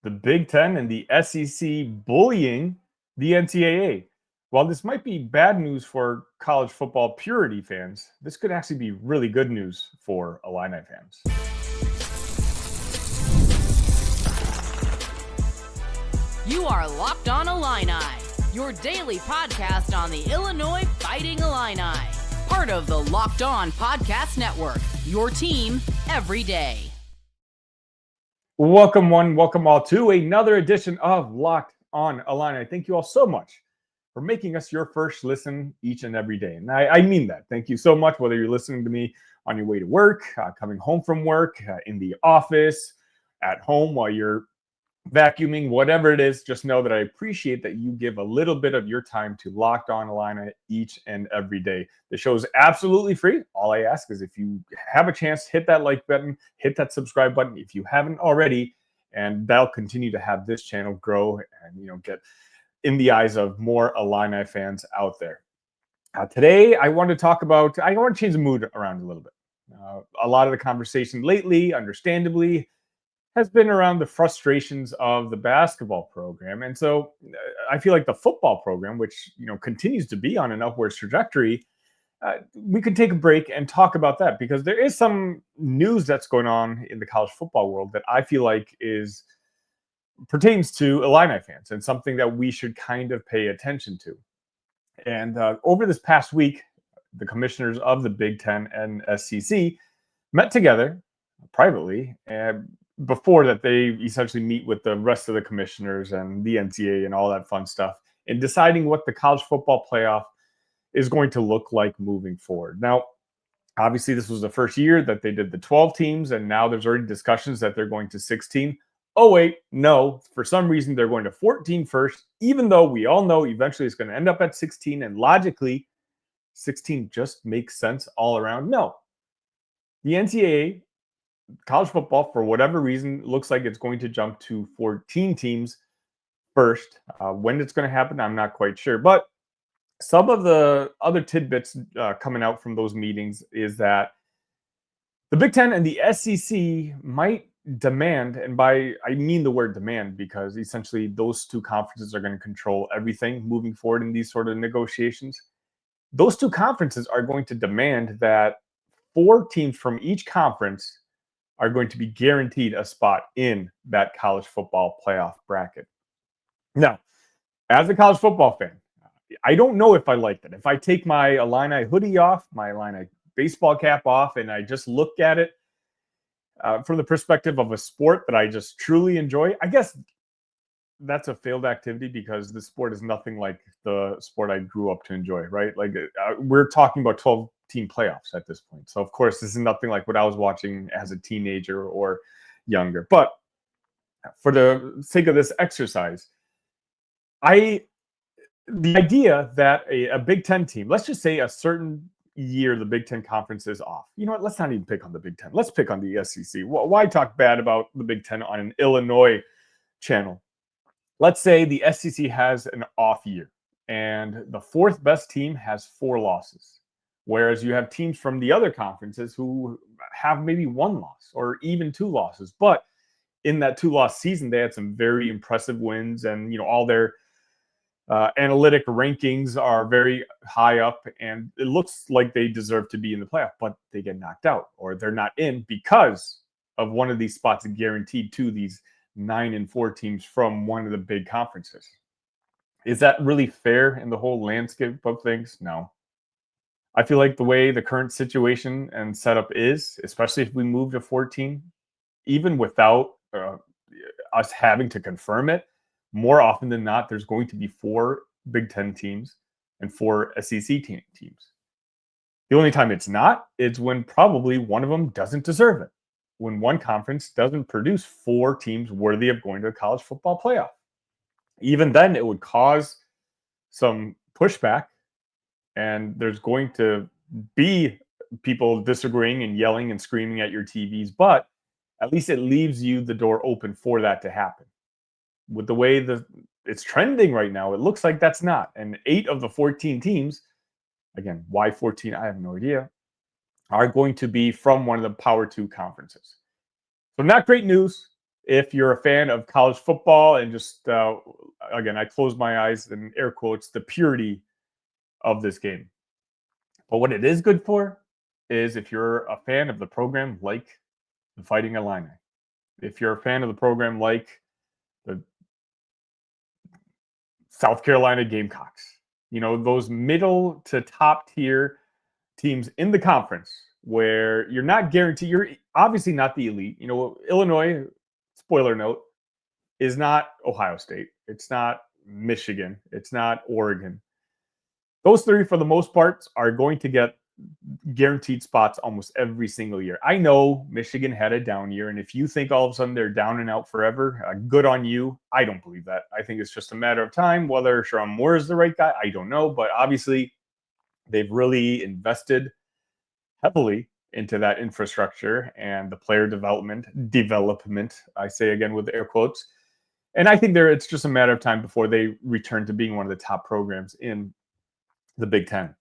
the Big Ten and the SEC bullying the NCAA. While this might be bad news for college football purity fans, this could actually be really good news for Illini fans. You are Locked On Illini, your daily podcast on the Illinois Fighting Illini. Part of the Locked On Podcast Network, your team every day. Welcome one, welcome all to another edition of Locked On Illini. Thank you all so much for making us your first listen each and every day. And I mean that. Thank you so much, whether you're listening to me on your way to work, coming home from work, in the office, at home while you're vacuuming, whatever it is. Just know that I appreciate that you give a little bit of your time to Locked On Illini each and every day. The show is absolutely free. All I ask is if you have a chance, hit that like button, hit that subscribe button if you haven't already, and that'll continue to have this channel grow and get in the eyes of more Illini fans out there. Today, I want to change the mood around a little bit. A lot of the conversation lately, understandably, has been around the frustrations of the basketball program. And so I feel like the football program, which continues to be on an upwards trajectory, we could take a break and talk about that, because there is some news that's going on in the college football world that I feel like pertains to Illini fans and something that we should kind of pay attention to. And over this past week, the commissioners of the Big Ten and SEC met together privately, and before that, they essentially meet with the rest of the commissioners and the NCAA and all that fun stuff in deciding what the college football playoff is going to look like moving forward. Now, obviously, this was the first year that they did the 12 teams, and now there's already discussions that they're going to 16. Oh, wait, no. For some reason, they're going to 14 first, even though we all know eventually it's going to end up at 16, and logically, 16 just makes sense all around. No. The NCAA, college football, for whatever reason, looks like it's going to jump to 14 teams first. When it's going to happen, I'm not quite sure. But some of the other tidbits coming out from those meetings is that the Big Ten and the SEC might demand, and I mean the word demand, because essentially those two conferences are going to control everything moving forward in these sort of negotiations. Those two conferences are going to demand that 4 teams from each conference are going to be guaranteed a spot in that college football playoff bracket. Now, as a college football fan, I don't know if I like that. If I take my Illini hoodie off, my Illini baseball cap off, and I just look at it from the perspective of a sport that I just truly enjoy, I guess that's a failed activity, because the sport is nothing like the sport I grew up to enjoy, right? Like we're talking about 12-team playoffs at this point. So, of course, this is nothing like what I was watching as a teenager or younger. But for the sake of this exercise, the idea that a Big Ten team, let's just say a certain year the Big Ten conference is off. You know what? Let's not even pick on the Big Ten. Let's pick on the SEC. Why talk bad about the Big Ten on an Illinois channel? Let's say the SEC has an off year and the 4th best team has 4 losses, whereas you have teams from the other conferences who have maybe 1 loss or even 2 losses. But in that 2-loss season, they had some very impressive wins, and all their analytic rankings are very high up, and it looks like they deserve to be in the playoff, but they get knocked out, or they're not in because of one of these spots guaranteed to these 9 and 4 teams from one of the big conferences. Is that really fair in the whole landscape of things? No. I feel like the way the current situation and setup is, especially if we move to 14, even without us having to confirm it, more often than not, there's going to be 4 Big Ten teams and 4 SEC teams. The only time it's not is when probably one of them doesn't deserve it. When one conference doesn't produce 4 teams worthy of going to the college football playoff. Even then, it would cause some pushback, and there's going to be people disagreeing and yelling and screaming at your TVs, but at least it leaves you the door open for that to happen. With the way it's trending right now, it looks like that's not. And 8 of the 14 teams, again, why 14? I have no idea, are going to be from one of the Power 2 conferences. So not great news. if you're a fan of college football and just, again, I close my eyes and air quotes, the purity of this game. But what it is good for is if you're a fan of the program like the Fighting Illini, if you're a fan of the program like the South Carolina Gamecocks, those middle to top tier teams in the conference where you're not guaranteed, you're obviously not the elite. Illinois, spoiler note, is not Ohio State. It's not Michigan. It's not Oregon. Those three, for the most part, are going to get guaranteed spots almost every single year. I know Michigan had a down year, and if you think all of a sudden they're down and out forever, good on you. I don't believe that. I think it's just a matter of time. Whether Sherrone Moore is the right guy, I don't know. But obviously, they've really invested heavily into that infrastructure and the player development, I say again with air quotes. And I think it's just a matter of time before they return to being one of the top programs in the Big Ten.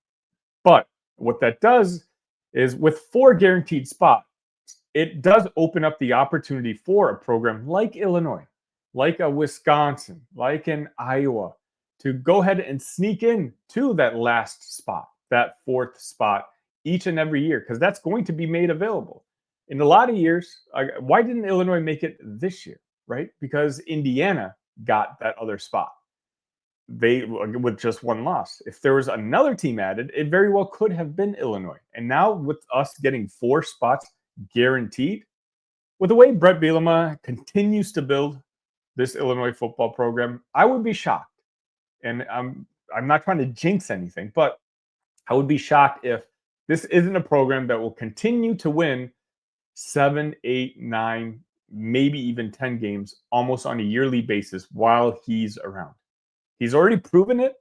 But what that does is with 4 guaranteed spots, it does open up the opportunity for a program like Illinois, like a Wisconsin, like an Iowa, to go ahead and sneak in to that last spot, that 4th spot each and every year, because that's going to be made available. In a lot of years, why didn't Illinois make it this year, right? Because Indiana got that other spot. They with just 1 loss. If there was another team added, it very well could have been Illinois. And now with us getting 4 spots guaranteed, with the way Bret Bielema continues to build this Illinois football program, I would be shocked. And I'm not trying to jinx anything, but I would be shocked if this isn't a program that will continue to win 7, 8, 9, maybe even 10 games almost on a yearly basis while he's around. He's already proven it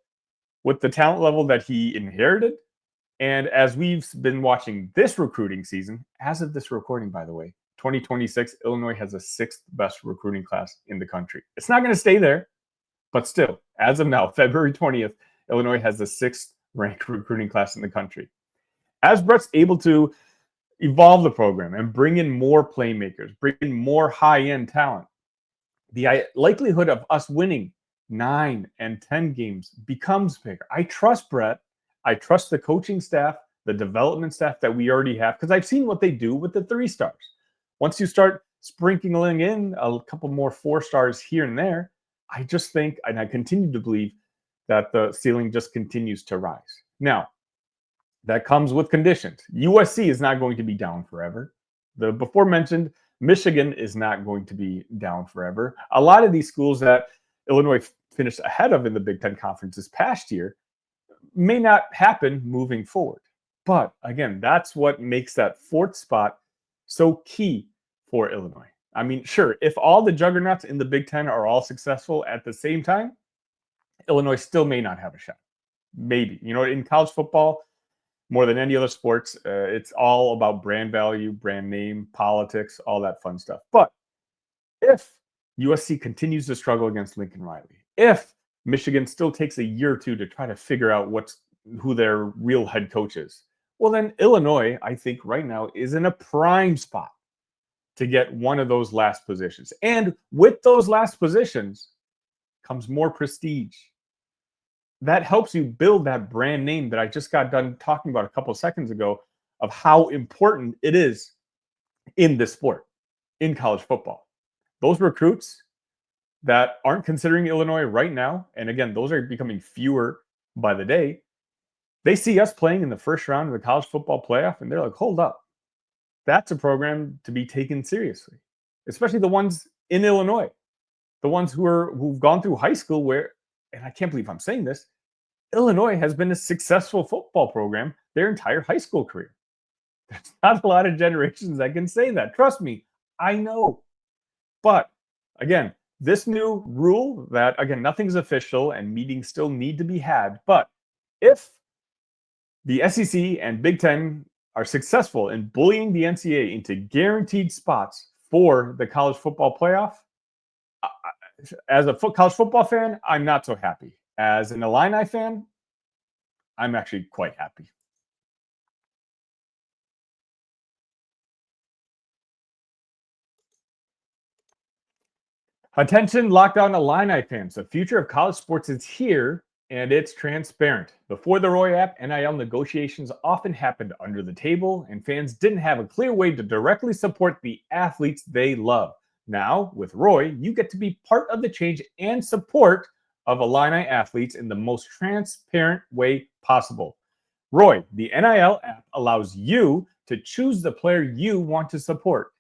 with the talent level that he inherited. And as we've been watching this recruiting season, as of this recording, by the way, 2026, Illinois has the 6th best recruiting class in the country. It's not going to stay there, but still, as of now, February 20th, Illinois has the 6th ranked recruiting class in the country. As Bret's able to evolve the program and bring in more playmakers, bring in more high-end talent, the likelihood of us winning 9 and 10 games becomes bigger. I trust Bret. I trust the coaching staff, the development staff that we already have, because I've seen what they do with the 3 stars. Once you start sprinkling in a couple more 4 stars here and there, I just think, and I continue to believe, that the ceiling just continues to rise. Now, that comes with conditions. USC is not going to be down forever. The before mentioned Michigan is not going to be down forever. A lot of these schools that Illinois finished ahead of in the Big Ten Conference this past year may not happen moving forward. But again, that's what makes that 4th spot so key for Illinois. I mean, sure, if all the juggernauts in the Big Ten are all successful at the same time, Illinois still may not have a shot. Maybe. In college football, more than any other sports, it's all about brand value, brand name, politics, all that fun stuff. But if USC continues to struggle against Lincoln Riley, if Michigan still takes a year or 2 to try to figure out who their real head coach is, well, then Illinois, I think right now, is in a prime spot to get one of those last positions. And with those last positions comes more prestige. That helps you build that brand name that I just got done talking about a couple of seconds ago of how important it is in this sport, in college football. Those recruits that aren't considering Illinois right now, and again, those are becoming fewer by the day, they see us playing in the first round of the college football playoff, and they're like, hold up. That's a program to be taken seriously, especially the ones in Illinois, the ones who've gone through high school where, and I can't believe I'm saying this, Illinois has been a successful football program their entire high school career. There's not a lot of generations that can say that. Trust me, I know. But again, this new rule that, again, nothing's official and meetings still need to be had. But if the SEC and Big Ten are successful in bullying the NCAA into guaranteed spots for the college football playoff, as a college football fan, I'm not so happy. As an Illini fan, I'm actually quite happy. Attention, Locked On Illini fans. The future of college sports is here, and it's transparent. Before the Roy app, NIL negotiations often happened under the table, and fans didn't have a clear way to directly support the athletes they love. Now, with Roy, you get to be part of the change and support of Illini athletes in the most transparent way possible. Roy, the NIL app, allows you to choose the player you want to support.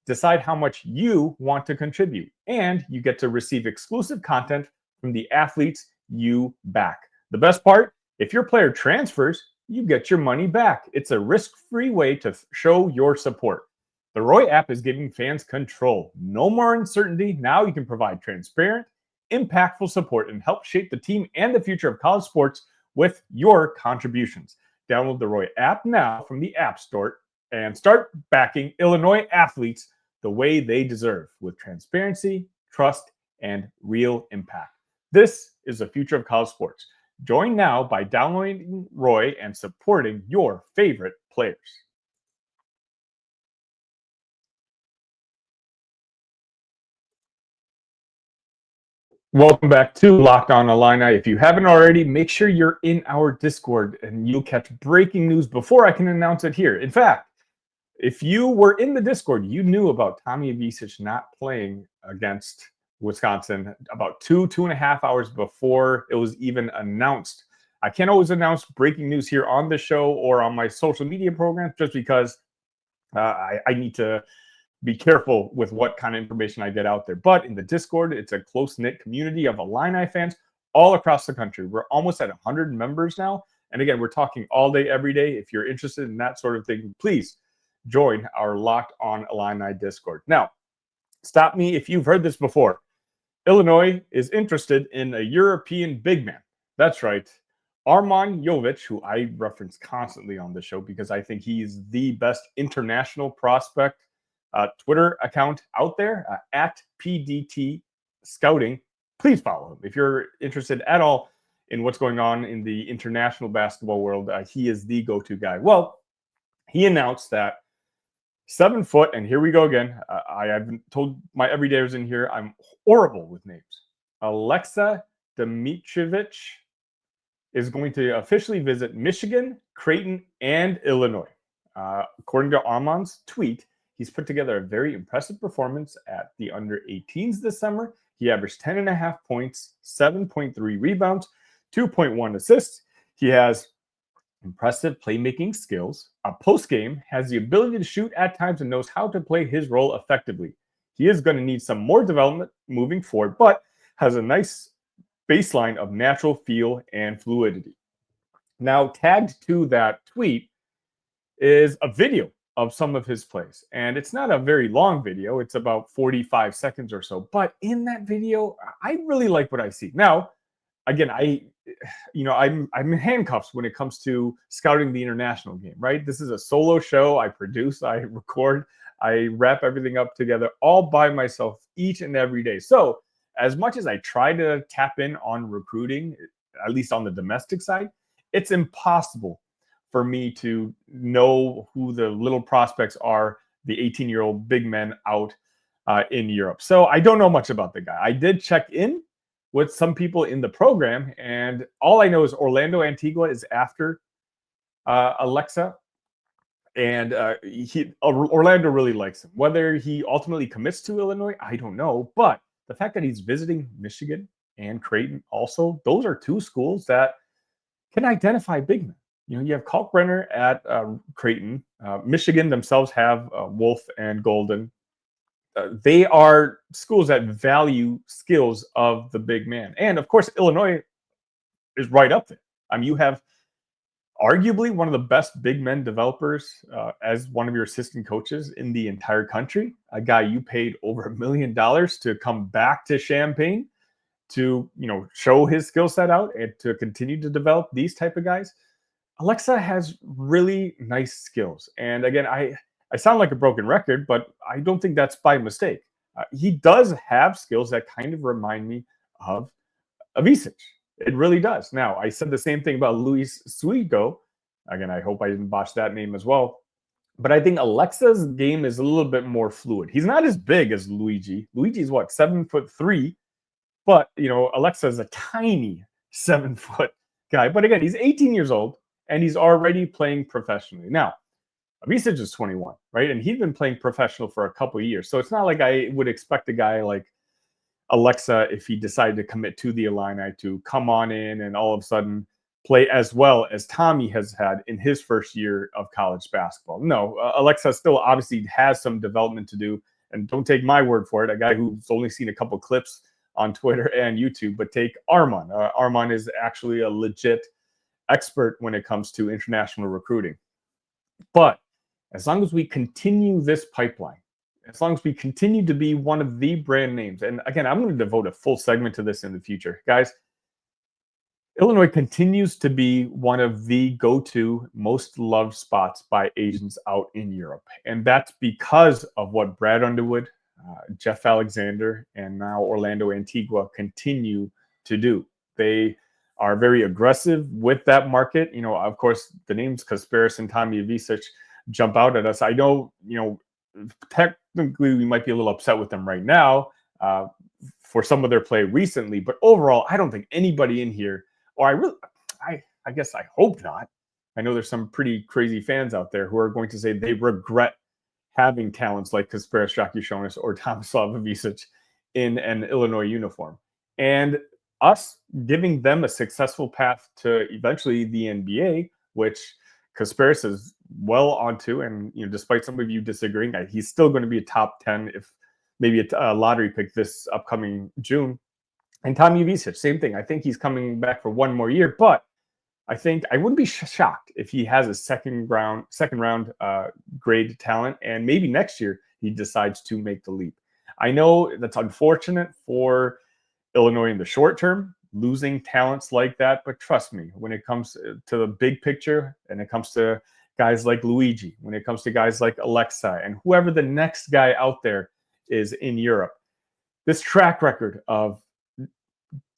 Decide how much you want to contribute, and you get to receive exclusive content from the athletes you back. The best part, if your player transfers, you get your money back. It's a risk-free way to show your support. The Roy app is giving fans control. No more uncertainty. Now you can provide transparent, impactful support and help shape the team and the future of college sports with your contributions. Download the Roy app now from the App Store and start backing Illinois athletes the way they deserve, with transparency, trust, and real impact. This is the future of college sports. Join now by downloading Roy and supporting your favorite players. Welcome back to Locked On Illini. If you haven't already, make sure you're in our Discord and you'll catch breaking news before I can announce it here. In fact, if you were in the Discord, you knew about Tommy Avicic not playing against Wisconsin about 2.5 hours before it was even announced. I can't always announce breaking news here on the show or on my social media programs just because I need to be careful with what kind of information I get out there. But in the Discord, it's a close-knit community of Illini fans all across the country. We're almost at 100 members now. And again, we're talking all day, every day. If you're interested in that sort of thing, please join our Locked On Illini Discord. Now, stop me if you've heard this before. Illinois is interested in a European big man. That's right. Arman Jovic, who I reference constantly on the show because I think he's the best international prospect Twitter account out there, at PDT Scouting. Please follow him. If you're interested at all in what's going on in the international basketball world, he is the go-to guy. Well, he announced that 7 foot, and here we go again. I've told my everydayers in here, I'm horrible with names. Aleksa Dmitrovic is going to officially visit Michigan, Creighton, and Illinois. According to Arman's tweet, he's put together a very impressive performance at the under-18s this summer. He averaged 10.5 points, 7.3 rebounds, 2.1 assists. He has impressive playmaking skills. Post-game, has the ability to shoot at times and knows how to play his role effectively. He is going to need some more development moving forward, but has a nice baseline of natural feel and fluidity. Now, tagged to that tweet is a video of some of his plays. And it's not a very long video. It's about 45 seconds or so. But in that video, I really like what I see. Now, again, I'm in handcuffs when it comes to scouting the international game, right? This is a solo show. I produce, I record, I wrap everything up together all by myself each and every day. So as much as I try to tap in on recruiting, at least on the domestic side, it's impossible for me to know who the little prospects are, the 18-year-old big men out in Europe. So I don't know much about the guy. I did check in with some people in the program, and all I know is Orlando Antigua is after Aleksa, and Orlando really likes him. Whether he ultimately commits to Illinois, I don't know. But the fact that he's visiting Michigan and Creighton also, those are two schools that can identify big men. You know, you have Kalkbrenner at Creighton. Michigan themselves have Wolf and Golden. They are schools that value skills of the big man. And, of course, Illinois is right up there. I mean, you have arguably one of the best big men developers as one of your assistant coaches in the entire country, a guy you paid over $1 million to come back to Champaign to, show his skill set out and to continue to develop these type of guys. Aleksa has really nice skills. And again, I sound like a broken record, but I don't think that's by mistake. He does have skills that kind of remind me of Avicic. It really does. Now, I said the same thing about Luis Suigo. Again, I hope I didn't botch that name as well. But I think Aleksa's game is a little bit more fluid. He's not as big as Luigi. Luigi's what, 7'3", but Aleksa is a tiny 7-foot guy. But again, he's 18 years old and he's already playing professionally. Now, Avicic is 21, right? And he's been playing professional for a couple of years. So it's not like I would expect a guy like Aleksa, if he decided to commit to the Illini, to come on in and all of a sudden play as well as Tommy has had in his first year of college basketball. No, Aleksa still obviously has some development to do. And don't take my word for it, a guy who's only seen a couple clips on Twitter and YouTube, but take Arman. Arman is actually a legit expert when it comes to international recruiting. But as long as we continue this pipeline, as long as we continue to be one of the brand names, and again, I'm going to devote a full segment to this in the future. Guys, Illinois continues to be one of the go-to most loved spots by agents out in Europe. And that's because of what Brad Underwood, Jeff Alexander, and now Orlando Antigua continue to do. They are very aggressive with that market. Of course, the names Kasparis and Tommy Avicic jump out at us. I know, technically we might be a little upset with them right now for some of their play recently, but overall, I don't think anybody in here, or I guess I hope not. I know there's some pretty crazy fans out there who are going to say they regret having talents like Kasparis Jakushonis or Tomislav Avicic in an Illinois uniform. And us giving them a successful path to eventually the NBA, which Kasparis is well onto, and despite some of you disagreeing, he's still going to be a top 10, if maybe a lottery pick this upcoming June. And Tommy Avicic, same thing. I think he's coming back for one more year, but I think I wouldn't be shocked if he has a second round grade talent, and maybe next year he decides to make the leap. I know that's unfortunate for Illinois in the short term, losing talents like that, but trust me, when it comes to the big picture, and it comes to guys like Luigi, when it comes to guys like Aleksa, and whoever the next guy out there is in Europe, this track record of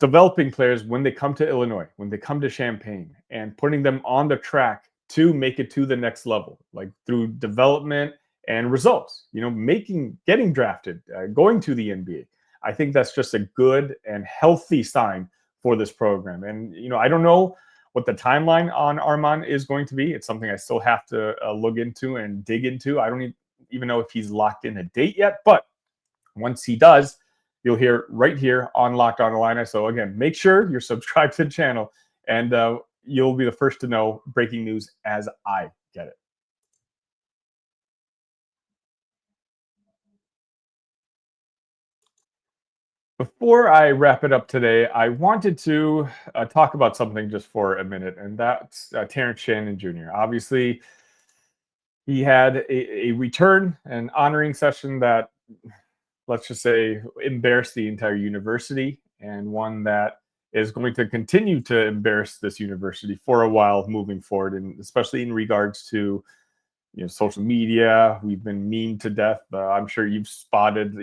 developing players when they come to Illinois, when they come to Champaign, and putting them on the track to make it to the next level, like through development and results, getting drafted, going to the NBA. I think that's just a good and healthy sign for this program. And, I don't know what the timeline on Arman is going to be. It's something I still have to look into and dig into. I don't even know if he's locked in a date yet, but once he does, you'll hear right here on Locked On Illini. So again, make sure you're subscribed to the channel, and you'll be the first to know breaking news as I get it. Before I wrap it up today, I wanted to talk about something just for a minute, and that's Terrence Shannon Jr. Obviously, he had a return and honoring session that, let's just say, embarrassed the entire university, and one that is going to continue to embarrass this university for a while moving forward, and especially in regards to social media. We've been memed to death. I'm sure you've spotted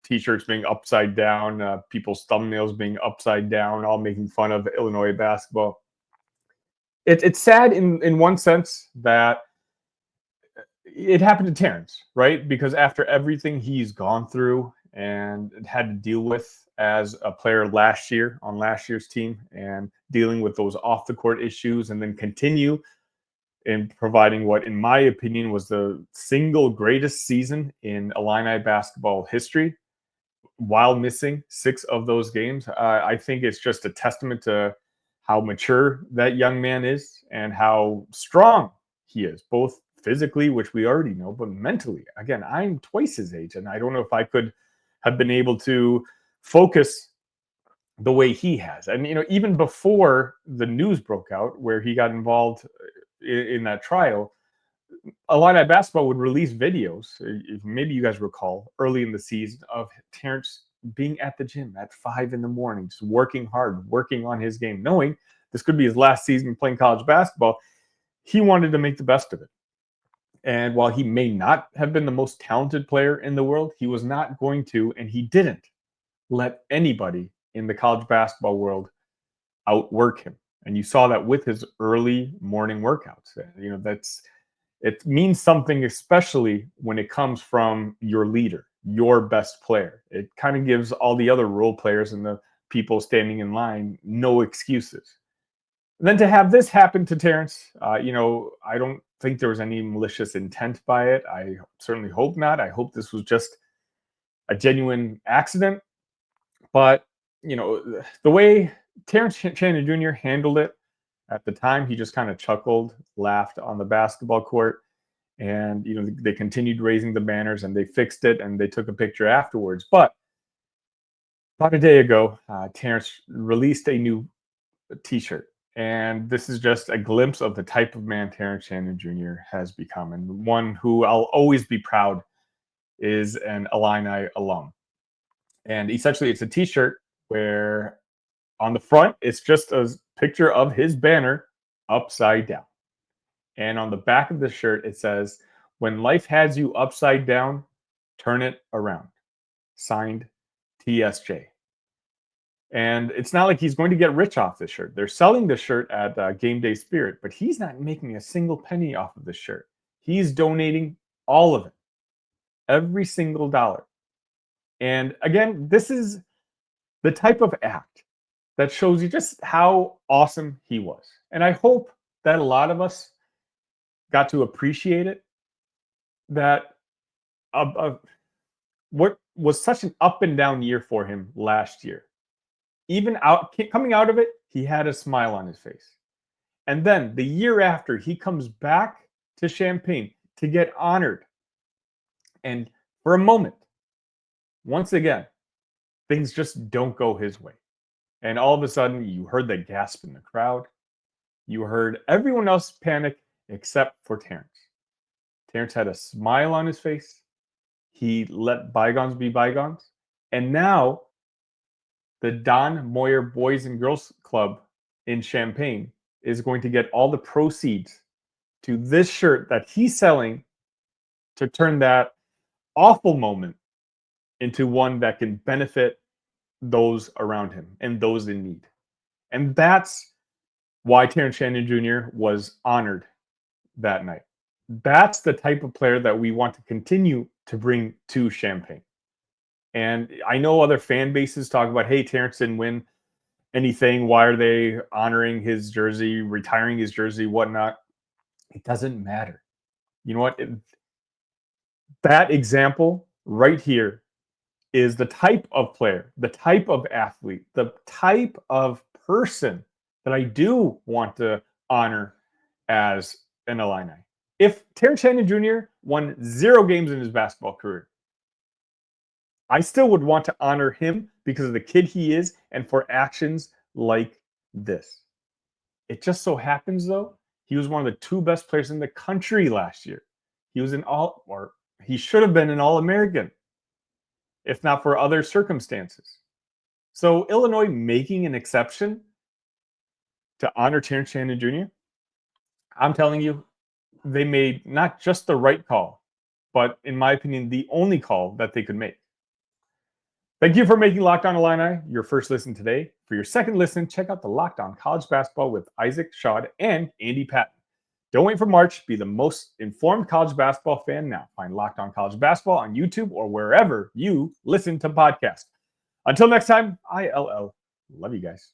t-shirts being upside down, people's thumbnails being upside down, all making fun of Illinois basketball. It's sad in one sense that it happened to Terrence, right? Because after everything he's gone through and had to deal with as a player last year on last year's team, and dealing with those off the court issues, and then continue in providing what, in my opinion, was the single greatest season in Illini basketball history, while missing 6 of those games. I think it's just a testament to how mature that young man is and how strong he is, both physically, which we already know, but mentally. Again, I'm twice his age, and I don't know if I could have been able to focus the way he has. And, even before the news broke out where he got involved in that trial, Illini basketball would release videos, if maybe you guys recall, early in the season, of Terrence being at the gym at 5 a.m, just working hard, working on his game, knowing this could be his last season playing college basketball. He wanted to make the best of it. And while he may not have been the most talented player in the world, he was not going to, and he didn't let anybody in the college basketball world outwork him. And you saw that with his early morning workouts. It means something, especially when it comes from your leader, your best player. It kind of gives all the other role players and the people standing in line no excuses. And then to have this happen to Terrence, I don't think there was any malicious intent by it. I certainly hope not. I hope this was just a genuine accident. But, the way Terrence Shannon Jr. handled it at the time, he just kind of chuckled, laughed on the basketball court. And, they continued raising the banners and they fixed it and they took a picture afterwards. But about a day ago, Terrence released a new t-shirt. And this is just a glimpse of the type of man Terrence Shannon Jr. has become. And one who I'll always be proud is an Illini alum. And essentially, it's a t-shirt where on the front, it's just a picture of his banner upside down. And on the back of the shirt, it says, "When life has you upside down, turn it around." Signed, TSJ. And it's not like he's going to get rich off this shirt. They're selling the shirt at Game Day Spirit, but he's not making a single penny off of this shirt. He's donating all of it, every single dollar. And again, this is the type of act that shows you just how awesome he was. And I hope that a lot of us got to appreciate it, that what was such an up and down year for him last year. Even coming out of it, he had a smile on his face. And then the year after, he comes back to Champaign to get honored. And for a moment, once again, things just don't go his way. And all of a sudden, you heard the gasp in the crowd. You heard everyone else panic except for Terrence. Terrence had a smile on his face. He let bygones be bygones. And now, the Don Moyer Boys and Girls Club in Champaign is going to get all the proceeds to this shirt that he's selling to turn that awful moment into one that can benefit those around him and those in need. And that's why Terrence Shannon Jr. was honored that night. That's the type of player that we want to continue to bring to Champaign. And I know other fan bases talk about, hey, Terrence didn't win anything. Why are they honoring his jersey, retiring his jersey, whatnot? It doesn't matter. You know what? That example right here is the type of player, the type of athlete, the type of person that I do want to honor as an Illini. If Terrence Shannon Jr. won 0 games in his basketball career, I still would want to honor him because of the kid he is and for actions like this. It just so happens, though, he was one of the 2 best players in the country last year. He was he should have been an All-American, if not for other circumstances. So Illinois making an exception to honor Terrence Shannon Jr., I'm telling you, they made not just the right call, but in my opinion, the only call that they could make. Thank you for making Locked On Illini your first listen today. For your second listen, check out the Locked On College Basketball with Isaac Shad and Andy Patton. Don't wait for March. Be the most informed college basketball fan now. Find Locked On College Basketball on YouTube or wherever you listen to podcasts. Until next time, ILL. Love you guys.